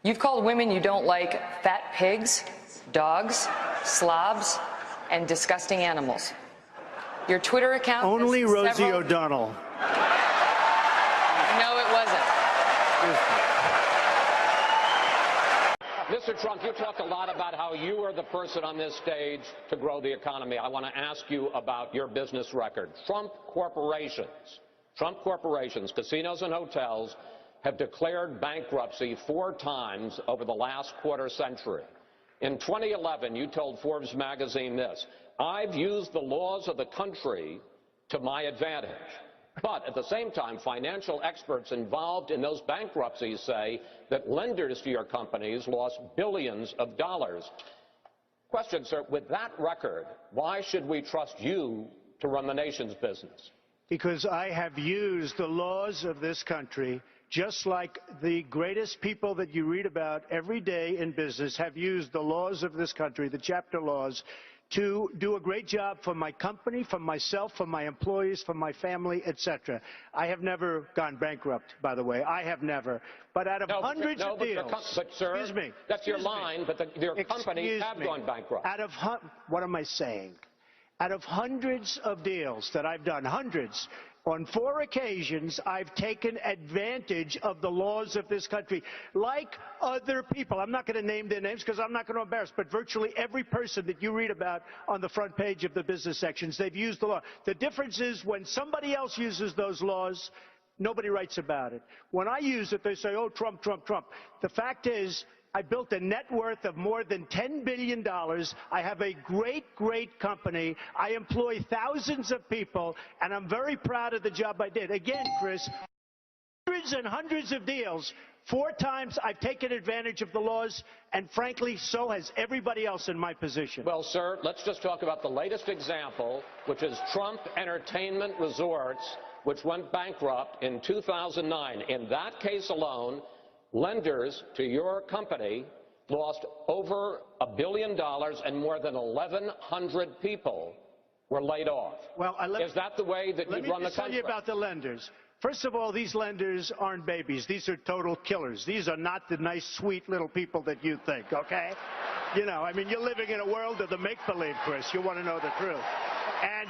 You've called women you don't like fat pigs, dogs, slobs, and disgusting animals. Your Twitter account Only Rosie O'Donnell. No, it wasn't. Mr. Trump, you talked a lot about how you are the person on this stage to grow the economy. I want to ask you about your business record. Trump corporations, casinos and hotels, have declared bankruptcy 4 times over the last quarter century. In 2011, you told Forbes magazine this: "I've used the laws of the country to my advantage." But at the same time, financial experts involved in those bankruptcies say that lenders to your companies lost billions of dollars. Question, sir, with that record, why should we trust you to run the nation's business? Because I have used the laws of this country, just like the greatest people that you read about every day in business have used the laws of this country, the chapter laws, to do a great job for my company, for myself, for my employees, for my family, etc. I have never gone bankrupt, by the way. I have never. But out of hundreds of deals, sir, excuse me, that's your line, but your companies have gone bankrupt. What am I saying? Out of hundreds of deals that I've done, hundreds, on 4 occasions, I've taken advantage of the laws of this country, like other people. I'm not going to name their names because I'm not going to embarrass, but virtually every person that you read about on the front page of the business sections, they've used the law. The difference is when somebody else uses those laws, nobody writes about it. When I use it, they say, oh, Trump, Trump, Trump. The fact is, I built a net worth of more than $10 billion. I have a great, great company. I employ thousands of people, and I'm very proud of the job I did. Again, Chris, hundreds and hundreds of deals. 4 times I've taken advantage of the laws, and frankly, so has everybody else in my position. Well, sir, let's just talk about the latest example, which is Trump Entertainment Resorts, which went bankrupt in 2009. In that case alone, lenders to your company lost over $1 billion, and more than 1,100 people were laid off. Well, is that the way that you run the country? Let me tell you about the lenders. First of all, these lenders aren't babies. These are total killers. These are not the nice, sweet little people that you think, okay? You know, I mean, you're living in a world of the make-believe, Chris. You want to know the truth. And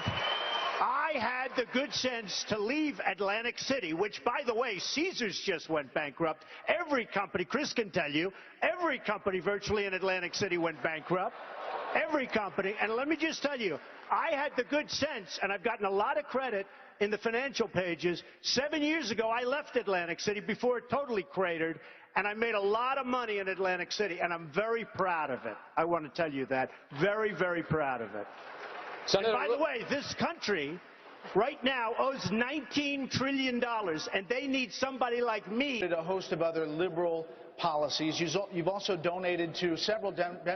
I had the good sense to leave Atlantic City, which, by the way, Caesars just went bankrupt. Every company, Chris can tell you, every company virtually in Atlantic City went bankrupt. Every company. And let me just tell you, I had the good sense, and I've gotten a lot of credit in the financial pages. 7 years ago, I left Atlantic City before it totally cratered, and I made a lot of money in Atlantic City, and I'm very proud of it. I want to tell you that. Very, very proud of it. And by the way, this country right now owes $19 trillion, and they need somebody like me. A host of other liberal policies. You've also donated to several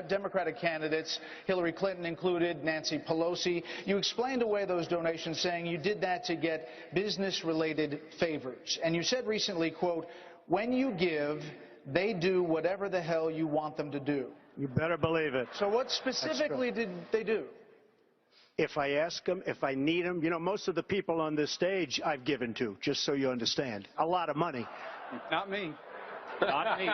Democratic candidates, Hillary Clinton included, Nancy Pelosi. You explained away those donations, saying you did that to get business-related favors. And you said recently, quote, when you give, they do whatever the hell you want them to do. You better believe it. So what specifically did they do? If I ask them, if I need them, you know, most of the people on this stage I've given to, just so you understand. A lot of money. Not me. Not me.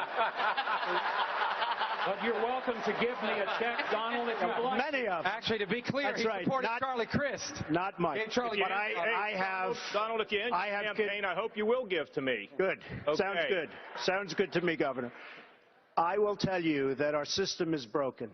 But you're welcome to give me a check, Donald, if you'd like. Many of them. Actually, to be clear, That's he right. supported Charlie Crist. Not much. Hey, Charlie, but I have. Donald, if you end your campaign, I hope you will give to me. Good. Okay. Sounds good. Sounds good to me, Governor. I will tell you that our system is broken.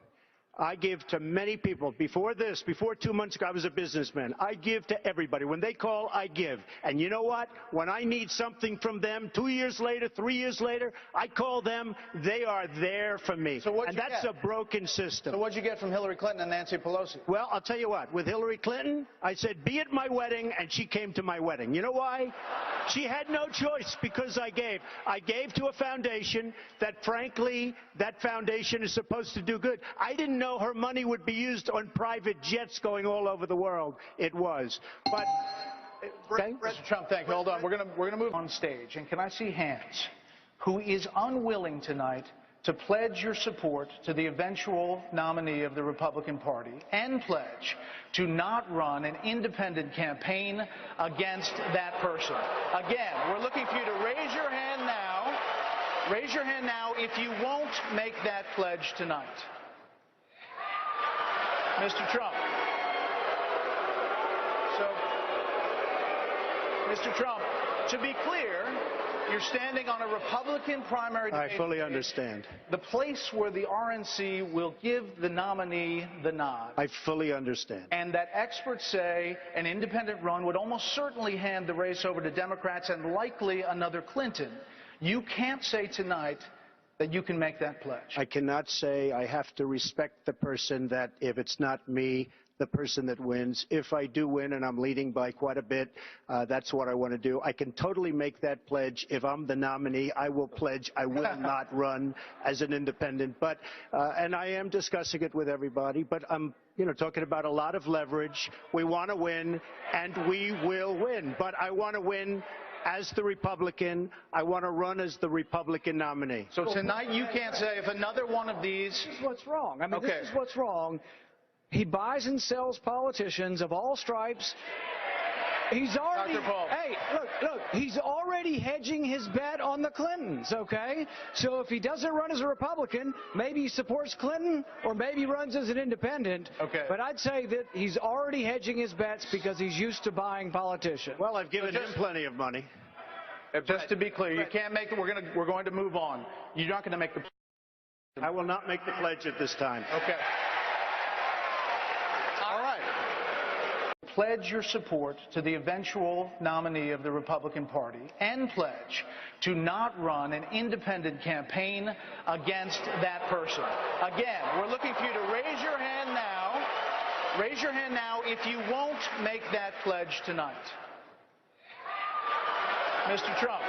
I give to many people. Before 2 months ago, I was a businessman. I give to everybody. When they call, I give. And you know what? When I need something from them, 2 years later, 3 years later, I call them. They are there for me. So and that's a broken system. So what'd you get from Hillary Clinton and Nancy Pelosi? Well, I'll tell you what. With Hillary Clinton, I said, be at my wedding, and she came to my wedding. You know why? She had no choice because I gave. I gave to a foundation that, frankly, that foundation is supposed to do good. I didn't know her money would be used on private jets going all over the world. It was. But Mr. Trump, thank you. Hold on. We're gonna move on stage. And can I see hands? Who is unwilling tonight to pledge your support to the eventual nominee of the Republican Party and pledge to not run an independent campaign against that person? Again, we're looking for you to raise your hand now. Raise your hand now if you won't make that pledge tonight. Mr. Trump. So, Mr. Trump, to be clear, you're standing on a Republican primary debate. I fully understand. The place where the RNC will give the nominee the nod. I fully understand. And that experts say an independent run would almost certainly hand the race over to Democrats and likely another Clinton. You can't say tonight that you can make that pledge. I cannot say. I have to respect the person that if it's not me, the person that wins. If I do win and I'm leading by quite a bit, that's what I want to do. I can totally make that pledge. If I'm the nominee, I will pledge I will not run as an independent. But and I am discussing it with everybody, but I'm talking about a lot of leverage. We want to win, and we will win. But I want to win as the Republican. I want to run as the Republican nominee. So tonight you can't say if another one of these... This is what's wrong. I mean, Okay. This is what's wrong. He buys and sells politicians of all stripes. He's already, Dr. Paul. hey, look, he's already hedging his bet on the Clintons, okay? So if he doesn't run as a Republican, maybe he supports Clinton or maybe he runs as an independent. Okay. But I'd say that he's already hedging his bets because he's used to buying politicians. Well, I've given him plenty of money. Just to be clear, you can't make it. We're going to move on. You're not going to make the... I will not make the pledge at this time. Okay. All right. Pledge your support to the eventual nominee of the Republican Party and pledge to not run an independent campaign against that person. Again, we're looking for you to raise your hand now. Raise your hand now if you won't make that pledge tonight. Mr. Trump.